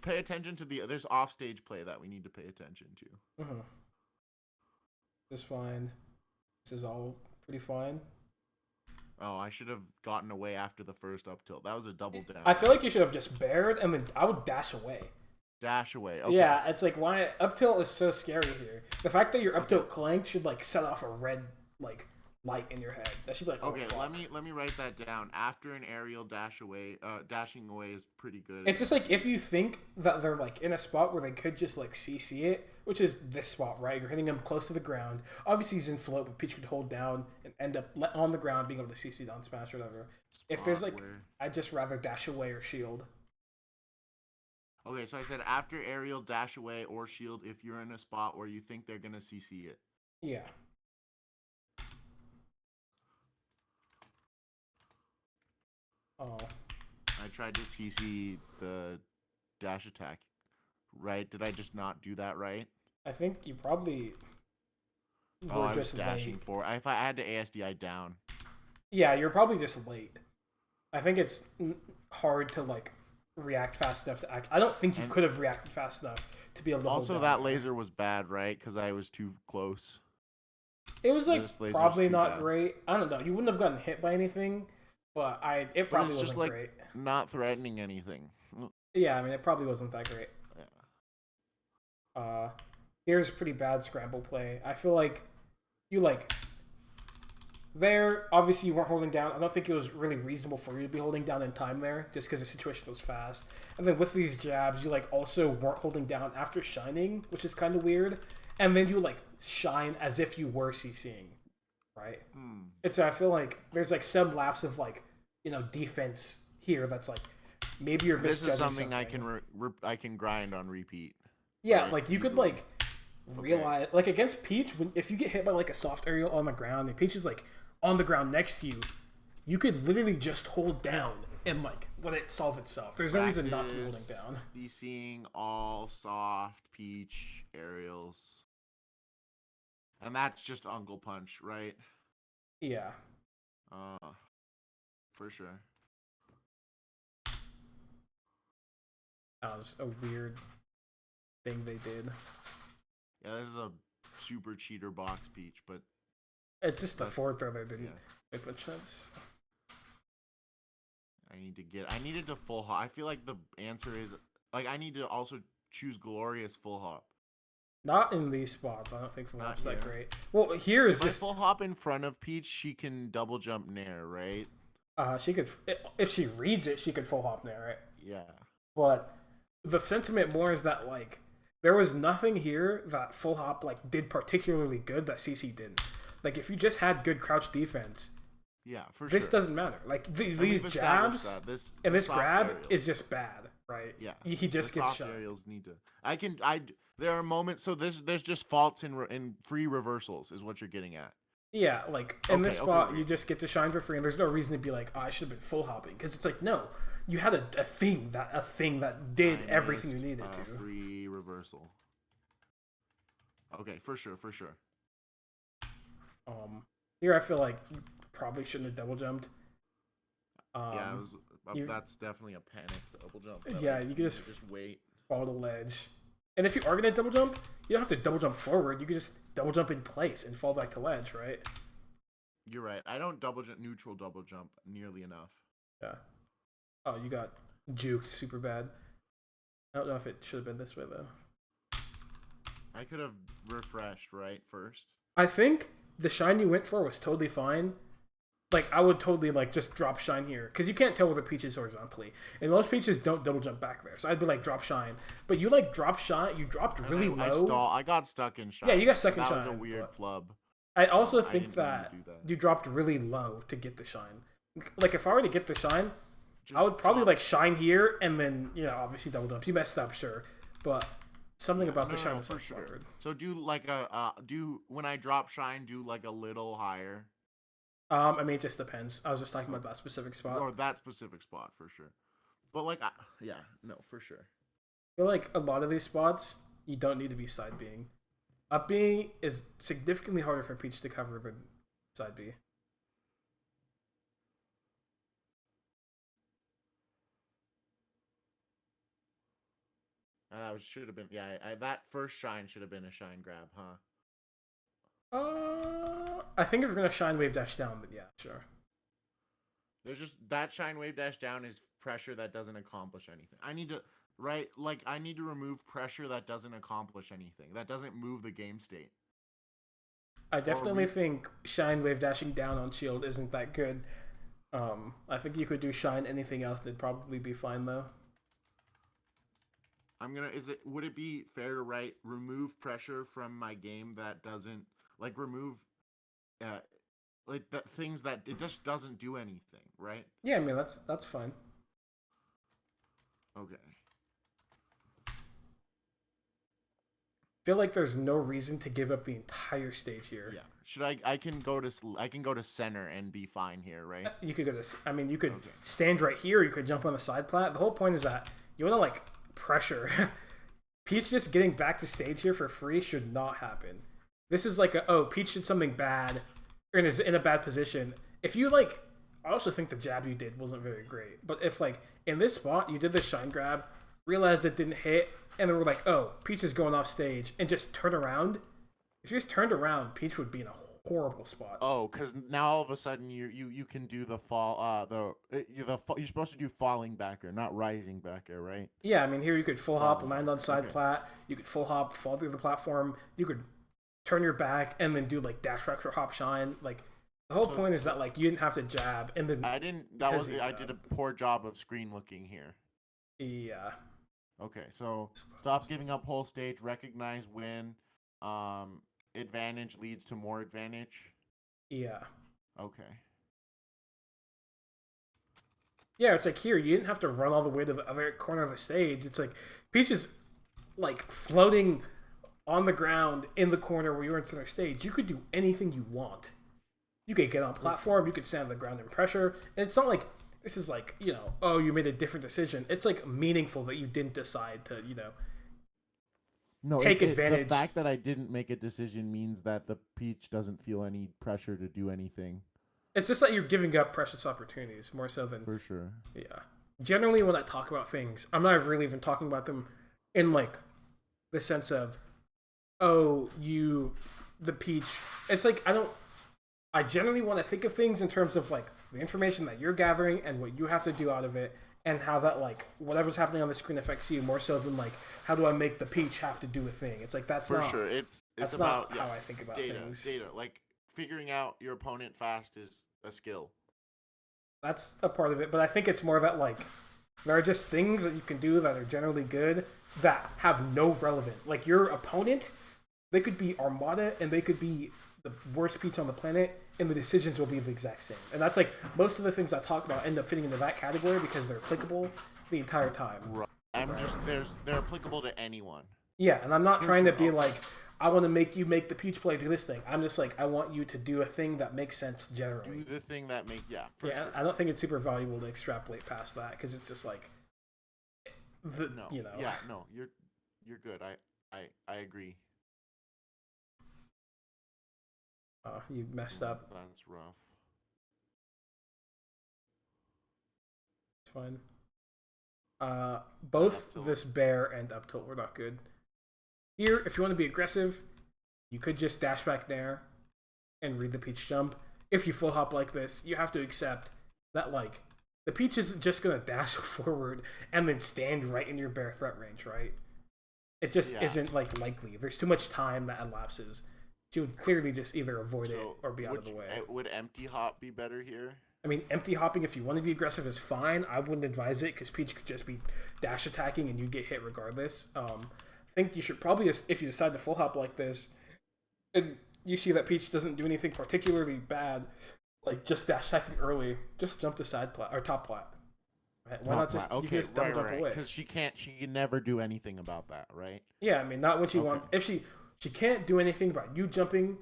Pay attention to there's offstage play that we need to pay attention to. Mm-hmm. This is fine. This is all pretty fine. Oh, I should have gotten away after the first up tilt. That was a double down. I feel like you should have just bared and then I would dash away. Dash away. Okay. Yeah, it's like why up tilt is so scary here. The fact that your up tilt clank should like set off a red like light in your head. That should be like, oh, okay. fuck. Let me write that down. After an aerial dash away, dashing away is pretty good. It's just like if you think that they're like in a spot where they could just like CC it, which is this spot, right? You're hitting him close to the ground. Obviously he's in float, but Peach could hold down and end up on the ground, being able to CC down smash or whatever. If there's like, I'd just rather dash away or shield. Okay, so I said after aerial, dash away or shield if you're in a spot where you think they're gonna CC it. Yeah. Oh. I tried to CC the dash attack. Right? Did I just not do that right? I think you probably were I was dashing late. For. If I had to ASDI down. Yeah, you're probably just late. I think it's hard to like react fast enough to act. I don't think you could have reacted fast enough to be able to. Also, that laser was bad, right? Because I was too close. It was like probably not great. I don't know. You wouldn't have gotten hit by anything, but it probably wasn't just like great. Not threatening anything. Yeah, I mean it probably wasn't that great. Yeah. Here's pretty bad scramble play. I feel like you like. There, obviously you weren't holding down. I don't think it was really reasonable for you to be holding down in time there, just because the situation was fast. And then with these jabs, you like also weren't holding down after shining, which is kind of weird. And then you like shine as if you were CCing, right? And so I feel like there's like some lapse of like defense here that's like maybe you're misjudging something. This is something I can grind on repeat. Yeah, right? Like you could like realize like against Peach if you get hit by like a soft aerial on the ground and Peach is like on the ground next to you, you could literally just hold down and like let it solve itself. There's no reason not to be holding down. Seeing all soft Peach aerials, and that's just Uncle Punch, right? Yeah. For sure. That was a weird thing they did. Yeah, this is a super cheater box Peach, but It's just the forward throw that didn't make much sense. I needed to full hop. I feel like the answer is like I need to also choose glorious full hop. Not in these spots. I don't think full Not hop's that here. great. Well, here is If I just full hop in front of Peach, she can double jump nair, right? she could if she reads it, she could full hop there, right? Yeah. But the sentiment more is that like there was nothing here that full hop like did particularly good that CC didn't. Like if you just had good crouch defense, yeah, for this sure. doesn't matter. Like these jabs and this grab aerials is just bad, right? Yeah, he just the gets soft shot. aerials need to. There are moments. So there's just faults in free reversals is what you're getting at. Yeah, like in this spot, you just get to shine for free, and there's no reason to be like, oh, I should have been full hopping, because it's like, no, you had a thing that did everything you needed to. Free reversal. Okay, for sure. Here I feel like you probably shouldn't have double jumped. That's definitely a panic double jump. Yeah, you can just wait, fall to the ledge, and if you are gonna double jump, you don't have to double jump forward. You can just double jump in place and fall back to ledge, right? You're right. I don't neutral double jump nearly enough. Yeah. Oh, you got juked super bad. I don't know if it should have been this way though. I could have refreshed right first. I think the shine you went for was totally fine. Like I would totally like just drop shine here because you can't tell where the peach is horizontally, and most peaches don't double jump back there. So I'd be like drop shine, but you like drop shine. You dropped really low. I got stuck in shine. Yeah, you got stuck in shine. That was a weird flub. I also think that you dropped really low to get the shine. Like if I were to get the shine, I would probably like shine here and then obviously double jump. You messed up, sure, but something about the shine was for sure. So do like when I drop shine, do like a little higher. I mean, it just depends. I was just talking about that specific spot. Or that specific spot, for sure. But, like, for sure. I feel like a lot of these spots, you don't need to be side Bing. Up B is significantly harder for Peach to cover than side B. Should have been, that first shine should have been a shine grab, huh? I think if you're gonna shine wave dash down, but yeah, sure. There's just that shine wave dash down is pressure that doesn't accomplish anything. I need to remove pressure that doesn't accomplish anything. That doesn't move the game state. I definitely think shine wave dashing down on shield isn't that good. I think you could do shine anything else, it'd probably be fine though. Would it be fair to write remove pressure from my game that doesn't remove the things that it just doesn't do anything, right? Yeah, I mean that's fine. Okay. Feel like there's no reason to give up the entire stage here. Yeah. I can go to center and be fine here, right? You could you could stand right here, you could jump on the side plat. The whole point is that you want to pressure. Peach just getting back to stage here for free should not happen. This is like Peach did something bad or is in a bad position. If you I also think the jab you did wasn't very great. But if in this spot you did the shine grab, realized it didn't hit, and then we're Peach is going off stage and just turn around. If you just turned around, Peach would be in a horrible spot. Oh, because now all of a sudden you can do the fall you're supposed to do falling back air, not rising back air, right? Yeah, I mean here you could full hop, land on side plat. You could full hop, fall through the platform. You could turn your back and then do dash back or hop shine. The whole point is that you didn't have to jab and then I didn't. I did a poor job of screen looking here. Yeah. Okay, so stop giving up whole stage. Recognize when advantage leads to more advantage. Yeah. Okay. Yeah, it's here you didn't have to run all the way to the other corner of the stage. It's Peach is floating on the ground in the corner where you were in center stage. You could do anything you want. You could get on platform, you could stand on the ground in pressure. And it's not this is you made a different decision. It's meaningful that you didn't decide to, take advantage. The fact that I didn't make a decision means that the Peach doesn't feel any pressure to do anything. It's just that you're giving up precious opportunities more so than for sure. Yeah. generally when I talk about things, I'm not really even talking about them in like the sense of, oh, the peach. It's like I generally want to think of things in terms of like the information that you're gathering and what you have to do out of it, and how that like whatever's happening on the screen affects you more so than like how do I make the peach have to do a thing. It's like that's For not sure. It's that's about not how I think about things. Data. Like figuring out your opponent fast is a skill. That's a part of it, but I think it's more that like there are just things that you can do that are generally good that have no relevant. Like your opponent, they could be Armada and they could be the worst peach on the planet, and the decisions will be the exact same. And that's like most of the things I talk about end up fitting into that category because they're applicable the entire time. Right. They're applicable to anyone. Yeah, and I'm not trying to be like, I want to make you make the peach play do this thing. I'm just like, I want you to do a thing that makes sense generally. Do the thing that makes Sure. I don't think it's super valuable to extrapolate past that because it's just like, Yeah, no, you're good. I agree. You messed up. That's rough. It's fine. Both this bear and up tilt were not good. Here, if you want to be aggressive, you could just dash back there and read the peach jump. If you full hop like this, you have to accept that like the peach is just gonna dash forward and then stand right in your bear threat range, right? It just isn't like likely. There's too much time that elapses. She would clearly just either avoid it or be out of the way. Would empty hop be better here? I mean, empty hopping, if you want to be aggressive, is fine. I wouldn't advise it because Peach could just be dash attacking and you'd get hit regardless. I think you should probably, if you decide to full hop like this, and you see that Peach doesn't do anything particularly bad, like just dash attacking early, just jump to side plat or top plat. Right? Why not just you can just double jump away? Because she can never do anything about that, right? Yeah, I mean, not when she wants. If she can't do anything about you jumping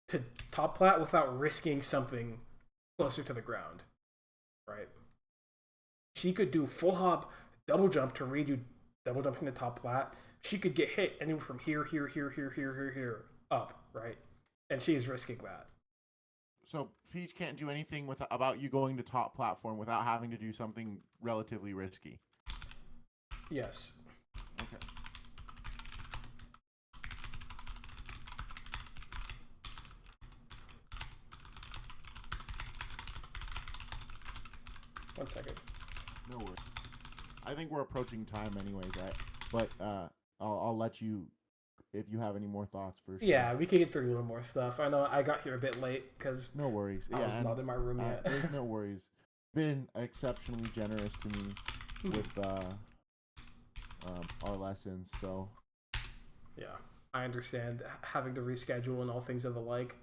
to top plat without risking something closer to the ground, right? She could do full hop, double jump to read you double jumping to top plat. She could get hit anywhere from here, up, right? And she's risking that. So Peach can't do anything about you going to top platform without having to do something relatively risky. Yes. Okay. One second. No worries. I think we're approaching time anyways, right? But I'll let you, if you have any more thoughts for sure. Yeah, we could get through a little more stuff. I know I got here a bit late because no worries. I was not in my room yet. There's no worries. Been exceptionally generous to me with our lessons, so. Yeah, I understand having to reschedule and all things of the like.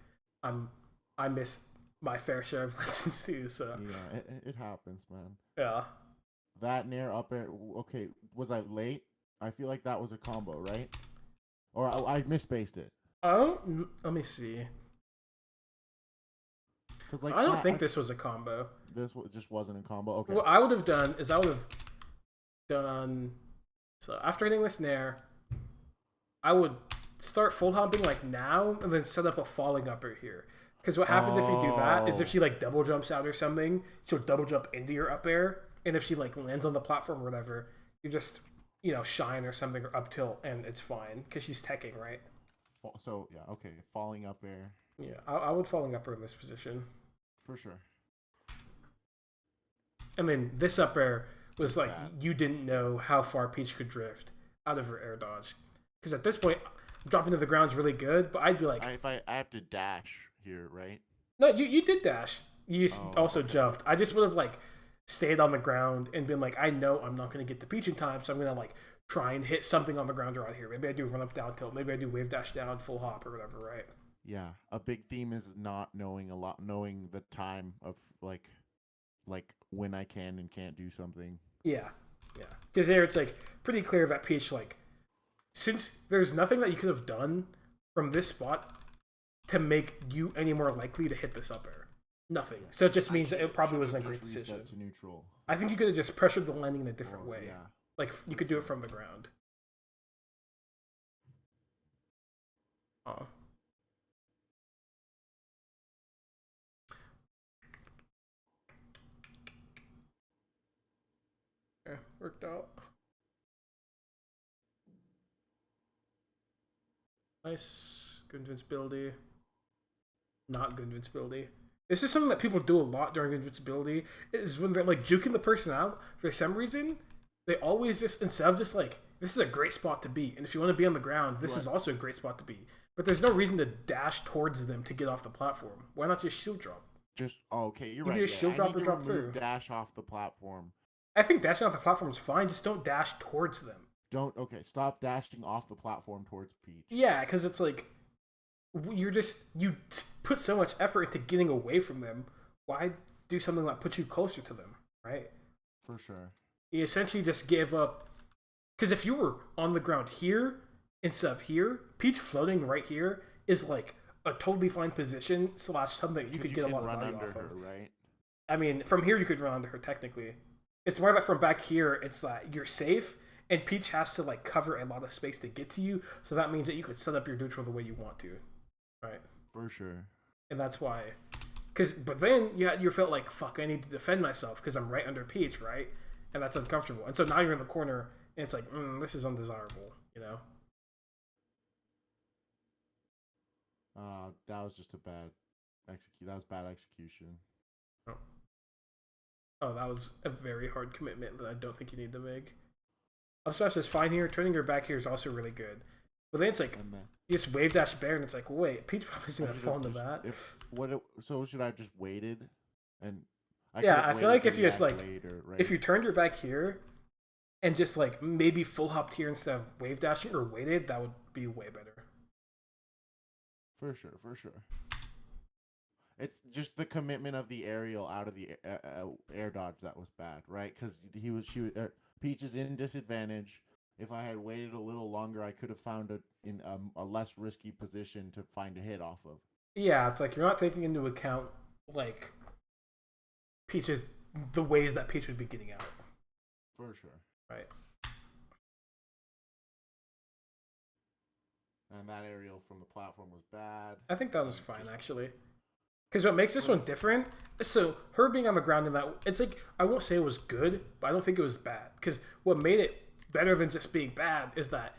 I missed my fair share of lessons too, so. Yeah, it happens, man. Yeah. That near up air. Okay, was I late? I feel like that was a combo, right? Or I misspaced it. Oh, let me see. Like I don't think this was a combo. This just wasn't a combo. Okay. What I would have done is I would have done. So after hitting this nair, I would start full hopping like now, and then set up a falling upper here. Because what happens if you do that is if she like double jumps out or something, she'll double jump into your up air, and if she like lands on the platform or whatever, you just shine or something or up tilt, and it's fine because she's teching, right? So yeah, okay, falling up air. Yeah, I would falling upper in this position for sure. And then this up air was like you didn't know how far Peach could drift out of her air dodge, because at this point, dropping to the ground is really good. But I'd be like, I have to dash here, right? No, you did dash. You also jumped. I just would have like stayed on the ground and been like, I know I'm not going to get to Peach in time, so I'm going to like try and hit something on the ground around here. Maybe I do run up down tilt. Maybe I do wave dash down, full hop or whatever, right? Yeah, a big theme is not knowing the time of like when I can and can't do something. Yeah. Because there it's like pretty clear that Peach, like, since there's nothing that you could have done from this spot to make you any more likely to hit this up air. Nothing. So it just means that it probably wasn't a great decision. To neutral. I think you could have just pressured the landing in a different way. Yeah. Like, you could do it from the ground. Oh. Worked out. Nice. Good invincibility. Not good invincibility. This is something that people do a lot during invincibility. Is when they're like juking the person out for some reason, they always just, instead of just like, this is a great spot to be, and if you want to be on the ground, this is also a great spot to be. But there's no reason to dash towards them to get off the platform. Why not just shield drop? Okay, you're You right. can just shield drop or drop through. Dash off the platform. I think dashing off the platform is fine. Just don't dash towards them. Stop dashing off the platform towards Peach. Yeah, because it's like you put so much effort into getting away from them. Why do something that puts you closer to them, right? For sure. You essentially just give up. Because if you were on the ground here instead of here, Peach floating right here is like a totally fine position / something you could get a lot of value off of. Right? I mean, from here you could run under her technically. It's more that from back here, it's that you're safe, and Peach has to like cover a lot of space to get to you. So that means that you could set up your neutral the way you want to, right? For sure. And that's why. But then you felt like, fuck, I need to defend myself because I'm right under Peach, right? And that's uncomfortable. And so now you're in the corner, and it's like, this is undesirable, you know? That was just a bad That was bad execution. Oh, that was a very hard commitment that I don't think you need to make. Up smash is fine here. Turning her back here is also really good. But then it's like, you just wave dash bear, and it's like, wait, Peach probably is going to fall into that. So should I have just waited? I feel like if you just like, if you turned your back here, and just like maybe full hopped here instead of wave dashing or waited, that would be way better. For sure. It's just the commitment of the aerial out of the air dodge that was bad, right? Because Peach is in disadvantage. If I had waited a little longer, I could have found a less risky position to find a hit off of. Yeah, it's like you're not taking into account like the ways that Peach would be getting out. For sure. Right. And that aerial from the platform was bad. I think that was fine, actually. Because what makes this one different, so her being on the ground in that, it's like, I won't say it was good, but I don't think it was bad. Because what made it better than just being bad is that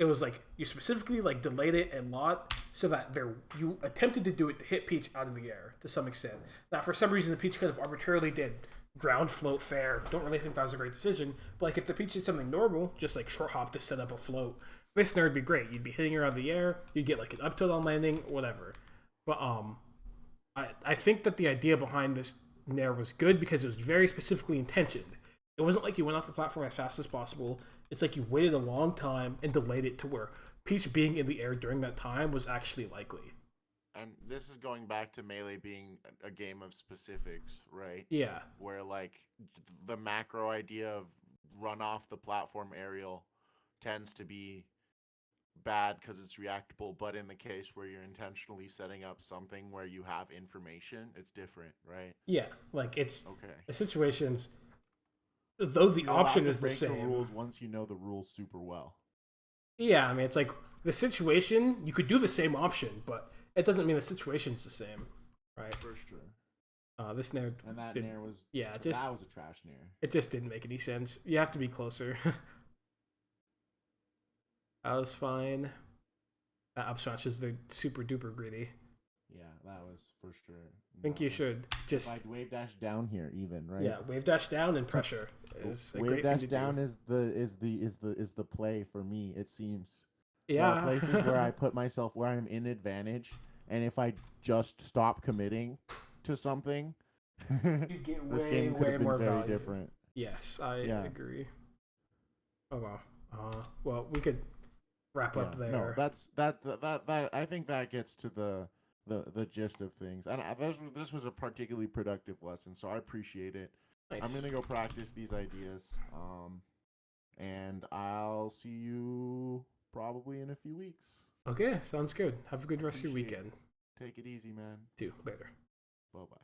it was like, you specifically like delayed it a lot so that you attempted to do it to hit Peach out of the air to some extent. Now, for some reason, the Peach kind of arbitrarily did ground float fair. Don't really think that was a great decision. But like if the Peach did something normal, just like short hop to set up a float, this snare would be great. You'd be hitting her out of the air. You'd get like an up tilt on landing, whatever. But I think that the idea behind this nair was good because it was very specifically intentioned. It wasn't like you went off the platform as fast as possible. It's like you waited a long time and delayed it to where Peach being in the air during that time was actually likely. And this is going back to Melee being a game of specifics, right? Yeah. Where like the macro idea of run off the platform aerial tends to be bad because it's reactable, but in the case where you're intentionally setting up something where you have information, it's different, right? Yeah, like it's okay. The situations, though the option is the same. same. The rules once you know the rules super well. Yeah, I mean it's like the situation you could do the same option, but it doesn't mean the situation's the same, right? For sure. This nair and that nair was that was a trash nair. It just didn't make any sense. You have to be closer. That was fine. That up smash is the super duper gritty. Yeah, that was for sure. I think you should just like wave dash down here, even right? Yeah, wave dash down and pressure is a great thing to do. Wave dash down is the play for me. It seems. Yeah. Places where I put myself where I'm in advantage, and if I just stop committing to something, you get way more very value. Different. Yes, I agree. Oh wow. Well, we could wrap up there. No, that I think that gets to the gist of things, and this was a particularly productive lesson, so I appreciate it. Nice. I'm gonna go practice these ideas, and I'll see you probably in a few weeks. Okay, sounds good. Have a good rest of your weekend. Take it easy, man. See you later. Bye bye.